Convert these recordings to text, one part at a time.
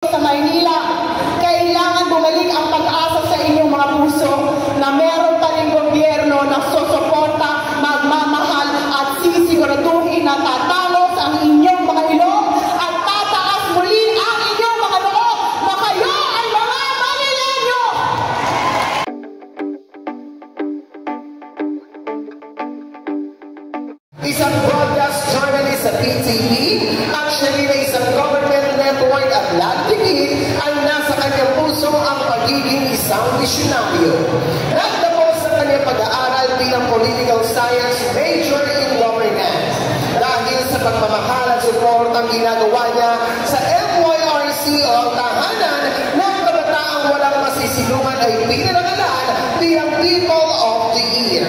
sa Maynila, kailangan bumalik ang pag-asa sa inyong mga puso na meron pa rin gobyerno na susuporta, magmamahal at sisiguraduhin na tatalos ang inyong mga ilong at tataas muli ang inyong mga loob na kayo ay mga Manileño! Isang broadcast journalist sa PTV, actually na isang government network at lagtigit ay nasa kanyang puso ang pagiging isang misyonaryo. Nagtapos sa kanyang pag-aaral bilang political science major in governance. Dahil sa pagmamahal at support ang ginagawa niya sa MYRC o ang tahanan ng kabataang walang masisilungan ay pinangalan bilang People of the Year.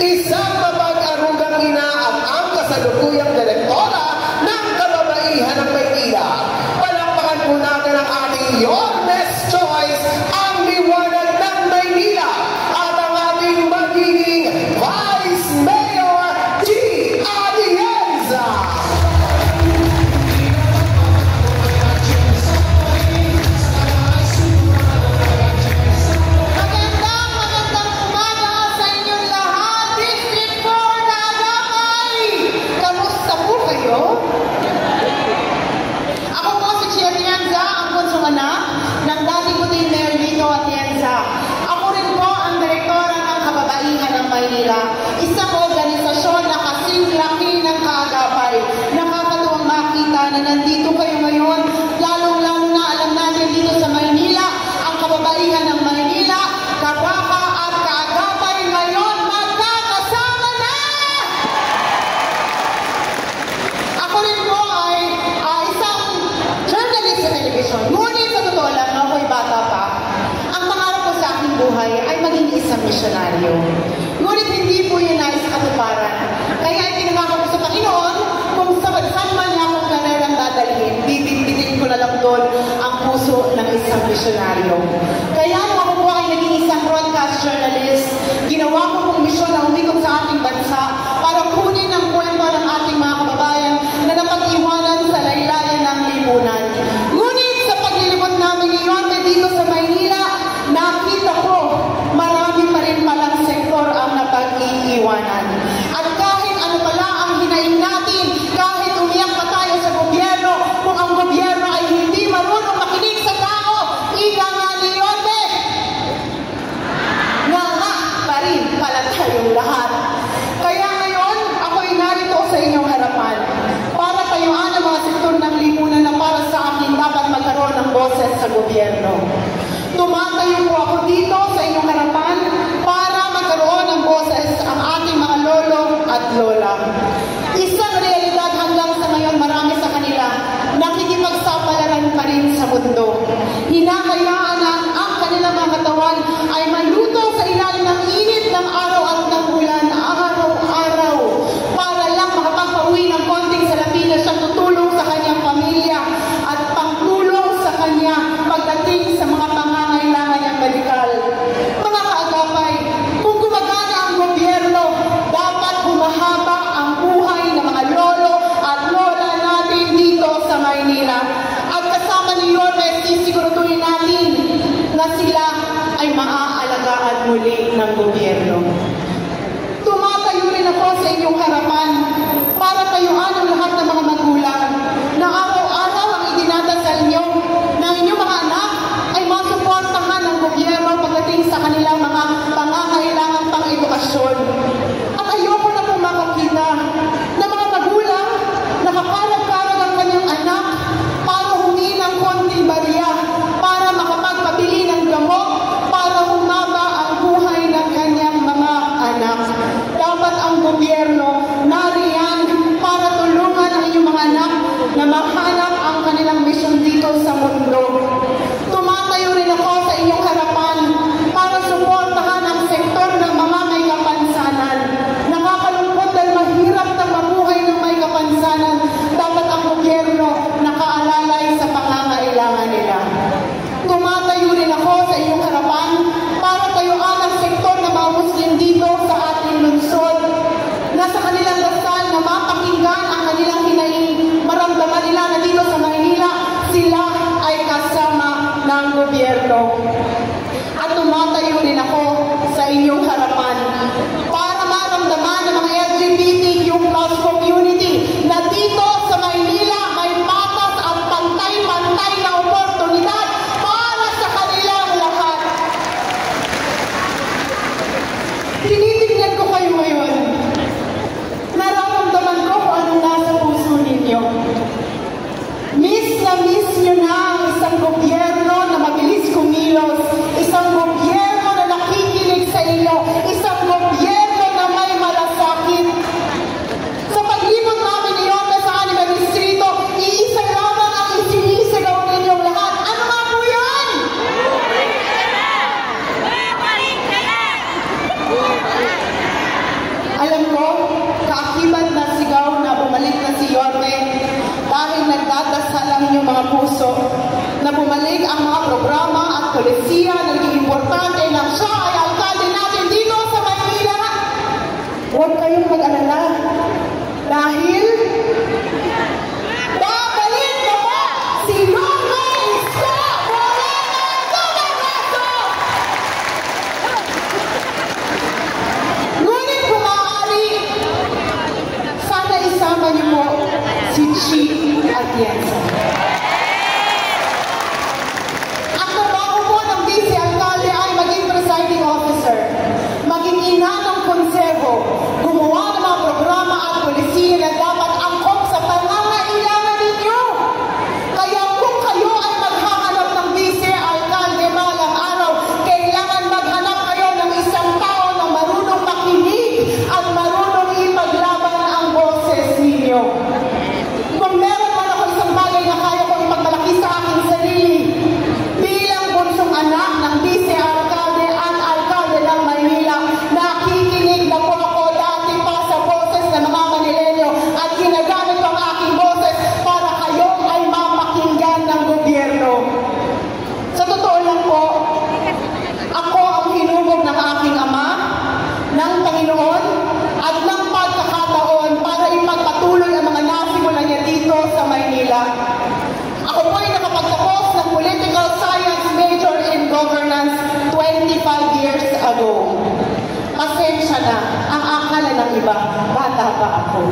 Isang mapag-arugang ina at ang kasalukuyang direktora ng kababaihan ng Maynila. Palakpakan po natin ang ating Your Best Choice, ang liwanag ng Maynila at ang ating magiging Vice Mayor G. Atienza. Magandang umaga sa inyong lahat, District 4 na Agapay! Kamusta po kayo? Ako po si G. Atienza, ang bunsong anak ng dating puting Mayor Lito Atienza. Ako rin po ang direktora ng kababaihan ng Maynila, isang organisasyon na kasing laki ng kaagapay. Nakakatuwang makita na nandito kayo ngayon, lalong-lalo na alam natin dito sa Maynila, ang kababaihan ng Maynila, kabaka at kaagapay ngayon magkakasama na! Ako rin po ay isang journalist sa television. Ngunit sa totoo lang, ako'y bata pa. Ang pangarap ko sa aking buhay ay maging isang misyonaryo. Ngunit hindi po yun nais sa katuparan. Kaya ay pinangako ko sa Panginoon kung saan man niya akong karerang dadalhin, bibigbitin ko na lang doon ang puso ng isang misyonaryo. Kaya nung ako po ay naging isang broadcast journalist, ginawa ko pong misyon na umikot sa ating bansa para kunin ang kwento ng ating mga kababayan na napag-iwanan sa laylayan ng lipunan. Ngunit sa paglilibot namin ngayon dito sa Maynila, nakita ko marami pa rin palang sektor ang napag-iiwanan. At kahit ano pala ang hinaing natin, kahit umiyak pa tayo sa gobyerno, kung ang gobyerno ay hindi marunong makinig sa tao, ika nga ni Yorme, nga pa rin pala tayong lahat. Kaya ngayon, ako'y narito sa inyong harapan para tayuan ang mga sektor ng lipunan na para sa akin dapat magkaroon ng boses sa gobyerno. Tumatayo po ako dito sa inyong harapan para magkaroon ng boses ang ating mga lolo at lola. Isang realidad hanggang sa ngayon marami sa kanila nakikipagsapalaran pa rin sa mundo. Hinahayaan na ang kanilang mga katawan ay maluto sa ilalim ng init ng araw at ng ulan araw-araw para lang makapagpauwi ng konting salapi na siyang tutulong sa kanyang pamilya at pangtulong sa kanya pagdating sa mga pangangailangan niyang medikal. Mga kaagapay, kung gumagana ang gobyerno, dapat humahaba ang buhay ng mga lolo at lola natin dito sa Maynila. At kasama ni Yorme, sisiguraduhin natin na sila ay maaalagaan muli ng gobyerno. Tumatayo rin ako sa inyong harapan para tayuan ang lahat ng mga magulang na araw-araw ang idinadasal niyo na inyong mga anak ay masuportahan ng gobyerno pagdating sa kanilang mga pangangailangan pang edukasyon. At ayoko na po makakita na mga magulang nakakarag-karag ang kanyang anak para humingi ng konting barya, para makapagpabili ng gamot, para humaba ang buhay ng kanyang mga anak. Dapat ang gobyerno nariyan para tulungan ang inyong mga anak na mahanap ang kanilang misyon dito sa mundo. Tumatayo rin ako sa inyong harapan para suportahan ang sektor ng mga may kapansanan. Nakakalungkot dahil mahirap na mabuhay ng may kapansanan. Dapat ang gobyerno nakaalalay sa pangangailangan nila. Tumatayo rin ako sa inyong harapan para tayuan ang sektor ng mga Muslim dito sa ating lungsod. Nasa kanilang dasal na mapakinggan ang kanilang hinaing, maramdaman nila na dito sa Maynila sila ay kasama gobyerno. At tumatayo rin ako sa inyong harapan para maramdaman ng mga LGBTQ+ community na dito sa Maynila may patas at pantay-pantay na oportunidad para sa kanilang lahat. Tinitignan ko kayo ngayon. Nararamdaman ko kung anong nasa puso ninyo. Miss na miss nyo na ang isang gobyerno na mabilis kumilos, isang gobyerno na nakikinig sa inyo, isang gobyerno na may malasakit. Sa paglibot namin ni Yorme sa Anima Distrito, iisa lamang ang isinisigaw ninyong lahat. Ano nga po yan? Alam ko, kaakibat na sigaw na bumalik na si Yorme dahil nagdadasal ang inyong mga puso na bumalik ang mga programa at polisiya na naging importante na siya ay alkalde natin dito sa Maynila. Huwag kayong mag-alala dahil babalik na po si Yorme Isko Moreno Dumaguete! Ngunit kung maaari, sana isama niyo po si Chi Atienza. Ang trabaho po ng vice-alkalde ay maging presiding officer, maging ina ng konseho, gumawa ng mga programa at polisiya na dapat angkop sa pangangailangan ninyo. Kaya kung kayo ay maghahanap ng vice-alkalde balang araw, kailangan maghanap kayo ng isang tao na marunong makinig at marunong ipaglaban ang boses ninyo. Kung meron man ako isang bagay na kaya ko ipagmalaki sa aking sarili, bilang bunsong anak ng vice-alkalde at alkalde ng Maynila, nakikinig na po ako dati pa sa boses ng mga Manileño at ginagamit ko ang aking boses para kayo ay mapakinggan ng gobyerno. Sa totoo lang po, ako ang hinubog ng aking ama, ng Panginoon, at ng pagkakataon para ipagpatuloy ang mga nasimulan niya dito sa Maynila. Ako po ay nakapagtapos ng Political Science major in Governance 25 years ago. Pasensya na, ang akala ng iba, bata pa ako.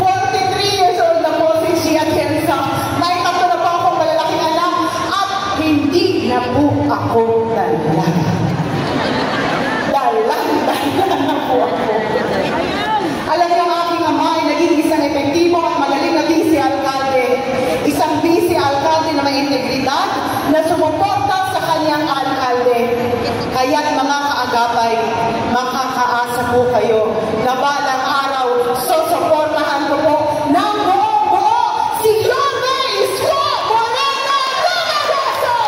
43 years old na po si Chi Atienza. May tatlo na po akong malalaking anak at hindi na po ako dalaga. Dalaga na po ako. Alam niyo, ang aking ama ay naging isang epektibo at magaling na vice-alkalde. Isang vice-alkalde na may integridad na sumuporta sa kanyang alkalde. Kaya't mga kaagapay, makakaasa po kayo na balang araw, susuportahan ko po ng buo-buo si Yorme Isko Moreno Dumaguete!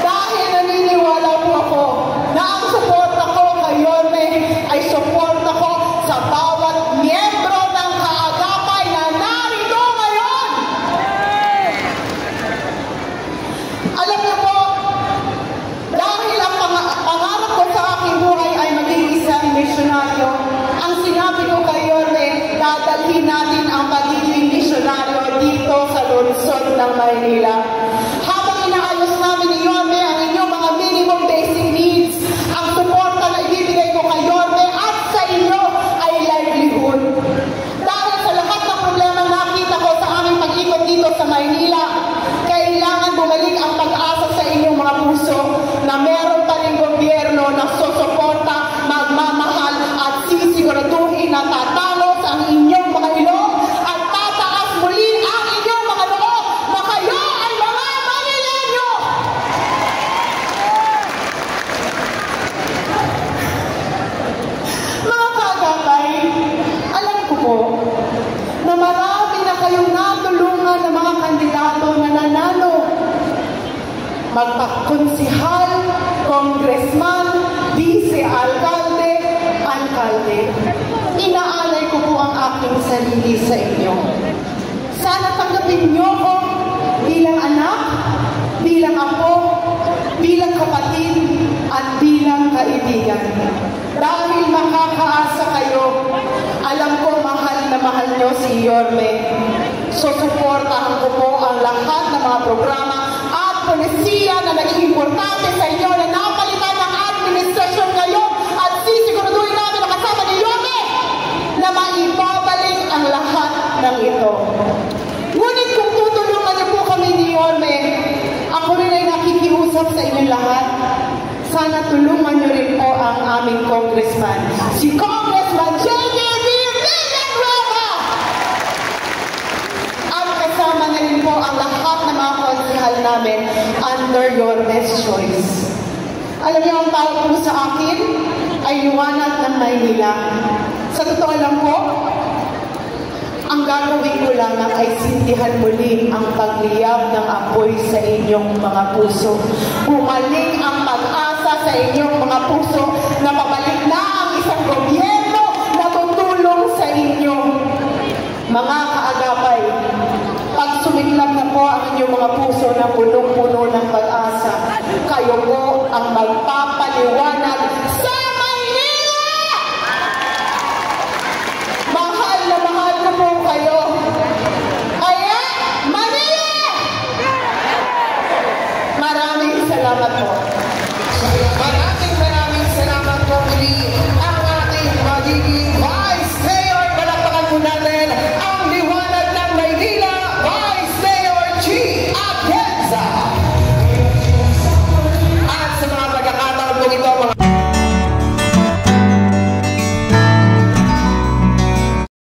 Dahil naniniwala po ako na ang suporta ko kay Yorme ay suporta ko sa bawat miyembro ng kaagapay na narito ngayon. Alam niyo po, dahil ang pangarap ko sa aking buhay ay maging isang misyonaryo, ang sinabi ko kay Yorme, dadalhin natin ang pagiging misyonaryo dito sa lungsod ng Maynila. Habang inaayos namin ni Yorme ang inyong mga minimum basic needs, ang suporta na ibibigay ko kay Yorme at sa inyo ay livelihood. Dahil sa lahat ng problema nakita ko sa aming pag-ikot dito sa Maynila, kailangan bumalik ang pag-asa sa inyong mga puso na meron pa rin gobyerno na susuporta, magmamahal at sisiguraduhin na tatalos ang inyong mga ilong at tataas muli ang inyong mga noo na kayo ay mga Manileño! Mga kaagapay, alam ko po na marami na kayong natulungan ng mga kandidato na nanalo. Magpakonsihal, congressman, vice-alkalde, alkalde. Inaalay ko po ang aking sarili sa inyo. Sana tanggapin niyo ko bilang anak, bilang apo, bilang kapatid, at bilang kaibigan. Dahil makakaasa kayo, alam ko mahal na mahal niyo si Yorme. Susuportahan ko po ang lahat aming congressman, si Congressman J.D. Villanueva! At kasama na rin po ang lahat ng mga konsehal namin under your best choice. Alam niyo, ang tawag po sa akin ay liwanag ng Maynila. Sa totoo lang po, ang gagawin ko lamang ay sindihan muli ang pagliyab ng apoy sa inyong mga puso. Bumalik ang pag-asa sa inyong mga puso na mabalik na ang isang gobyerno na tutulong sa inyo. Mga kaagapay, pag sumiklab na po ang inyong mga puso na punong-puno ng pag-asa, kayo po ang magpapaliwanag sa Maynila! Mahal na mahal ko po kayo. Kaya, Manila! Maraming salamat po.